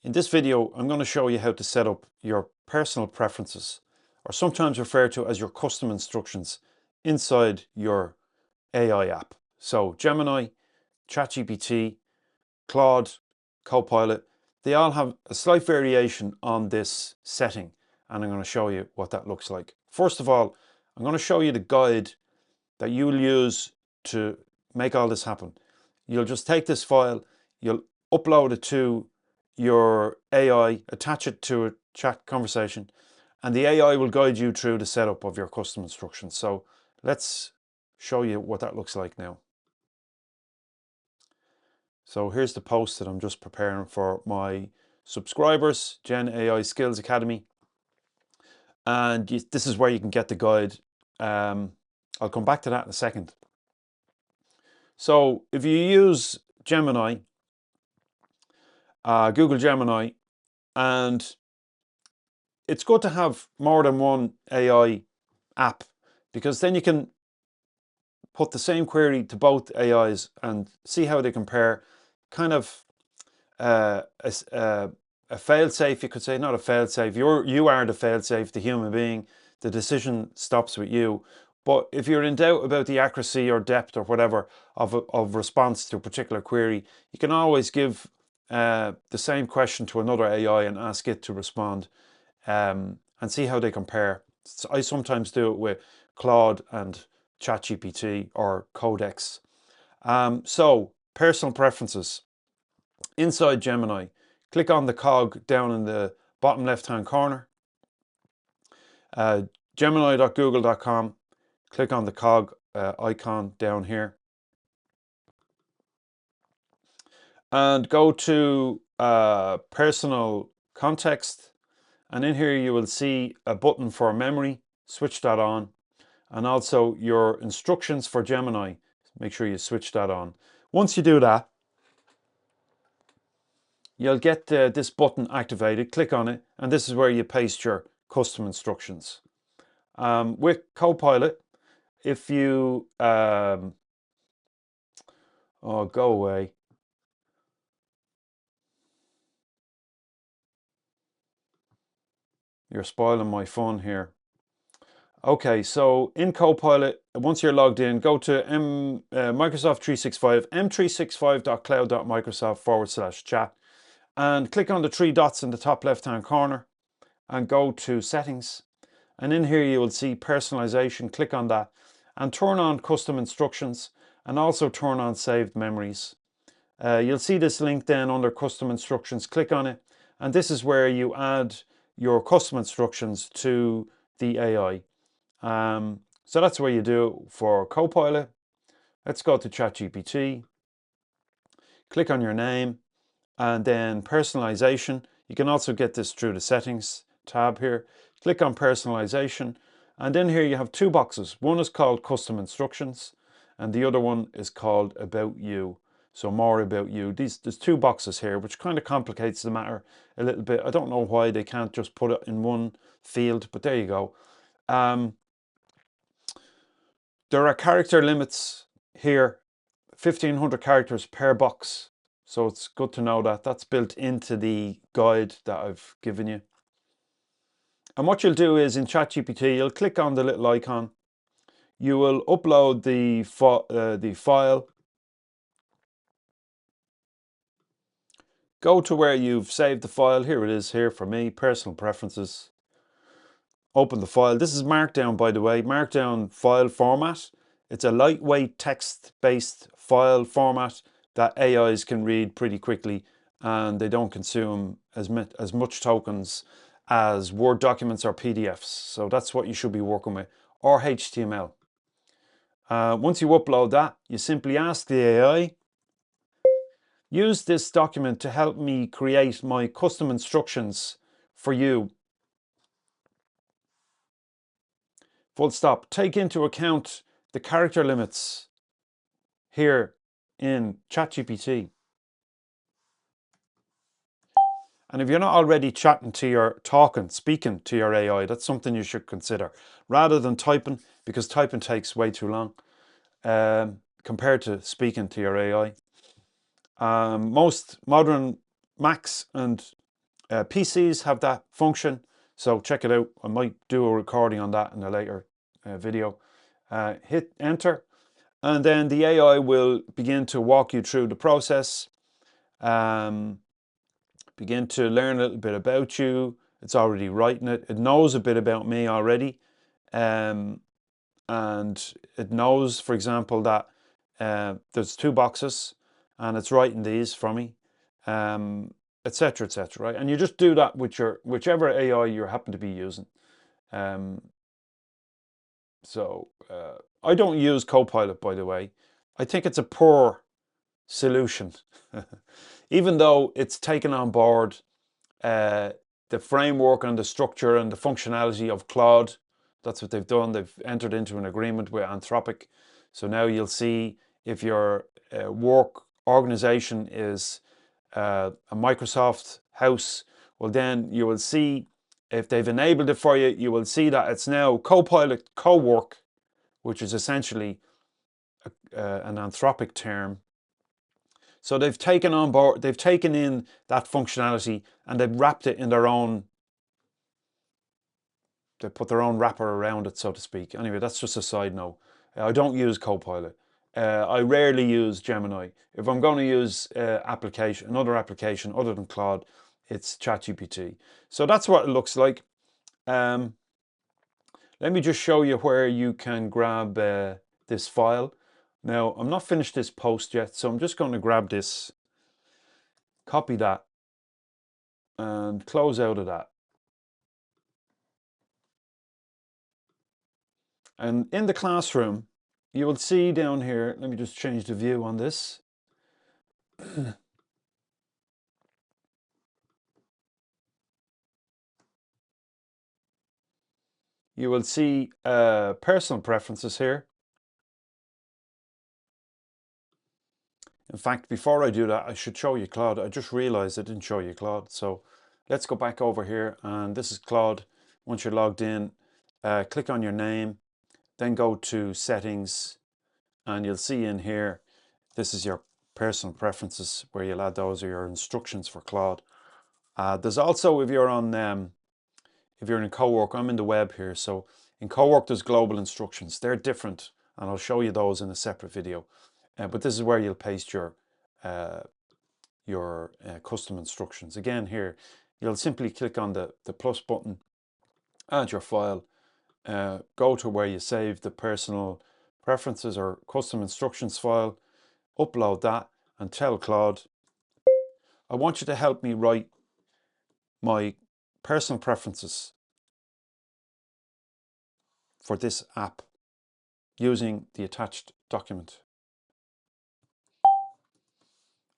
In this video, I'm going to show you how to set up your personal preferences, or sometimes referred to as your custom instructions, inside your AI app. So Gemini, ChatGPT, Claude, Copilot, they all have a slight variation on this setting, and I'm going to show you what that looks like. First of all, I'm going to show you the guide that you'll use to make all this happen. You'll just take this file, you'll upload it to your AI, attach it to a chat conversation, and the AI will guide you through the setup of your custom instructions. So let's show you what that looks like now. So here's the post that I'm just preparing for my subscribers, GenAI Skills Academy. And this is where you can get the guide. I'll come back to that in a second. So if you use Gemini, Google Gemini, and it's good to have more than one AI app, because then you can put the same query to both AIs and see how they compare. Kind of a fail-safe, you could say. Not a fail-safe, you are the fail-safe, the human being. The decision stops with you. But if you're in doubt about the accuracy or depth or whatever of response to a particular query, you can always give the same question to another AI and ask it to respond, and see how they compare. I sometimes do it with Claude and ChatGPT or Codex. So personal preferences. Inside Gemini, click on the cog down in the bottom left-hand corner. Gemini.google.com. Click on the cog icon down here. And go to personal context. And in here you will see a button for memory. Switch that on. And also your instructions for Gemini. Make sure you switch that on. Once you do that, you'll get this button activated. Click on it, and this is where you paste your custom instructions. With Copilot, if you oh, go away. You're spoiling my fun here. Okay, so in Copilot, once you're logged in, go to Microsoft 365, m365.cloud.microsoft/chat, and click on the three dots in the top left-hand corner and go to Settings. And in here you will see Personalization. Click on that and turn on Custom Instructions, and also turn on Saved Memories. You'll see this link then under Custom Instructions. Click on it, and this is where you add your custom instructions to the AI. So that's what you do for Copilot. Let's go to ChatGPT. Click on your name, and then Personalization. You can also get this through the Settings tab here. Click on Personalization, and in here you have two boxes. One is called Custom Instructions, and the other one is called About You. So more about you. There's two boxes here, which kind of complicates the matter a little bit. I don't know why they can't just put it in one field, but there you go. There are character limits here, 1500 characters per box. So it's good to know that. That's built into the guide that I've given you. And what you'll do is in ChatGPT, you'll click on the little icon. You will upload the file. Go to where you've saved the file. Here it is here for me, personal preferences. Open the file. This is markdown, by the way, markdown file format. It's a lightweight text-based file format that AIs can read pretty quickly, and they don't consume as much tokens as Word documents or PDFs. So that's what you should be working with, or HTML. Once you upload that, you simply ask the AI, use this document to help me create my custom instructions for you. Full stop. Take into account the character limits here in ChatGPT. And if you're not already speaking to your AI, that's something you should consider, rather than typing, because typing takes way too long compared to speaking to your AI. Most modern Macs and PCs have that function, so check it out. I might do a recording on that in a later video. Hit enter, and then the AI will begin to walk you through the process, begin to learn a little bit about you. It's already writing it. It knows a bit about me already. And it knows, for example, that there's 2 boxes and it's writing these for me, etc., etc., right? And you just do that with your whichever AI you happen to be using. I don't use Copilot, by the way. I think it's a poor solution, even though it's taken on board the framework and the structure and the functionality of Claude. That's what they've done. They've entered into an agreement with Anthropic. So now you'll see if your work organization is a Microsoft house, well, then you will see if they've enabled it for you, you will see that it's now Copilot Co-work, which is essentially an Anthropic term. So they've taken on board, they've taken in that functionality and they've wrapped it in their own, they put their own wrapper around it, so to speak. Anyway, that's just a side note. I don't use Copilot. I rarely use Gemini. If I'm going to use another application other than Claude, it's ChatGPT. So that's what it looks like. Let me just show you where you can grab this file. Now, I'm not finished this post yet, so I'm just going to grab this, copy that, and close out of that. And in the classroom, you will see down here, let me just change the view on this. You will see personal preferences here. In fact, before I do that, I should show you Claude. I just realized I didn't show you Claude. So let's go back over here, and this is Claude. Once you're logged in, click on your name, then go to settings, and you'll see in here, this is your personal preferences, where you'll add those are your instructions for Claude. There's also, if you're in Co-work, I'm in the web here. So in Co-work, there's global instructions. They're different, and I'll show you those in a separate video. But this is where you'll paste your custom instructions. Again, here, you'll simply click on the plus button, add your file, go to where you save the personal preferences or custom instructions file, upload that, and tell Claude, I want you to help me write my personal preferences for this app using the attached document.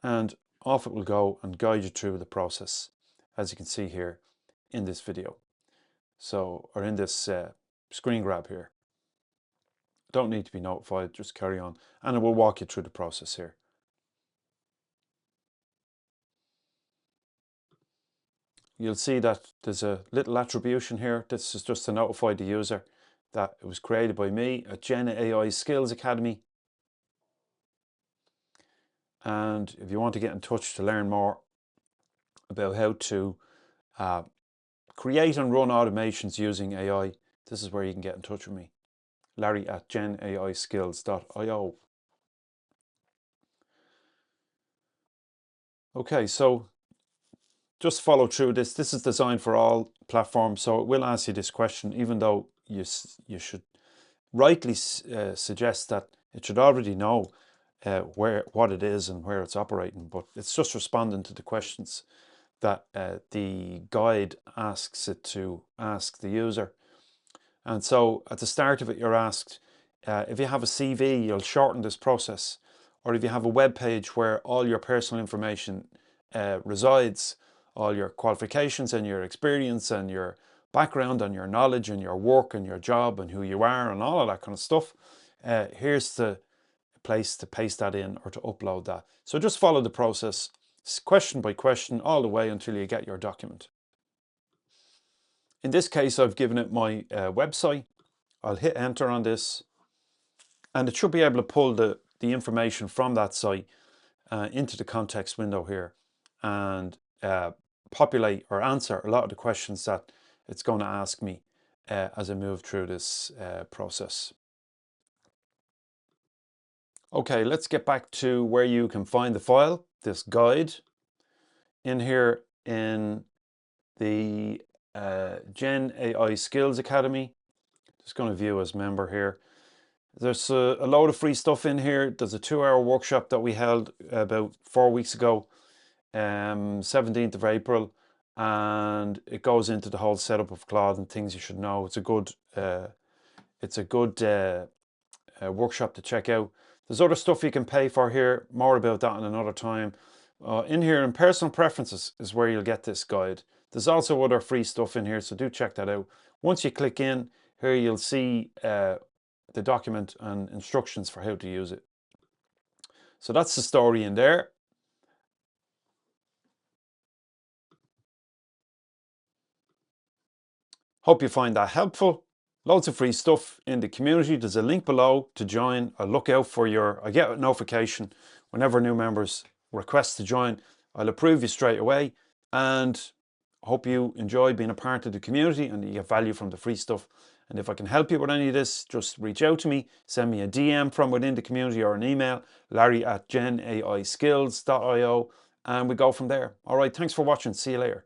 And off it will go and guide you through the process, as you can see here in this video. So, or in this screen grab here. Don't need to be notified, just carry on. And it will walk you through the process here. You'll see that there's a little attribution here. This is just to notify the user that it was created by me at GenAI Skills Academy. And if you want to get in touch to learn more about how to create and run automations using AI, this is where you can get in touch with me. Larry at genaiskills.io. Okay, so just follow through this. This is designed for all platforms, so it will ask you this question, even though you should rightly suggest that it should already know what it is and where it's operating, but it's just responding to the questions that the guide asks it to ask the user. And so at the start of it, you're asked, if you have a CV, you'll shorten this process. Or if you have a web page where all your personal information resides, all your qualifications and your experience and your background and your knowledge and your work and your job and who you are and all of that kind of stuff, here's the place to paste that in or to upload that. So just follow the process, question by question, all the way until you get your document. In this case, I've given it my website. I'll hit enter on this, and it should be able to pull the information from that site into the context window here and populate or answer a lot of the questions that it's going to ask me as I move through this process. Okay, let's get back to where you can find the file, this guide, in here in the GenAI Skills Academy. Just going to view as member here. There's a load of free stuff in here. There's a 2-hour workshop that we held about 4 weeks ago, 17th of April, and it goes into the whole setup of Claude and things you should know. It's a good workshop to check out. There's other stuff you can pay for here. More about that in another time. In here in personal preferences is where you'll get this guide. There's also other free stuff in here, so do check that out. Once you click in here, you'll see the document and instructions for how to use it. So that's the story in there. Hope you find that helpful. Loads of free stuff in the community. There's a link below to join. I'll look out for I get a notification whenever new members request to join. I'll approve you straight away, and hope you enjoy being a part of the community and you get value from the free stuff. And if I can help you with any of this, just reach out to me, send me a DM from within the community or an email, larry@genaiskills.io, and we go from there. All right, thanks for watching. See you later.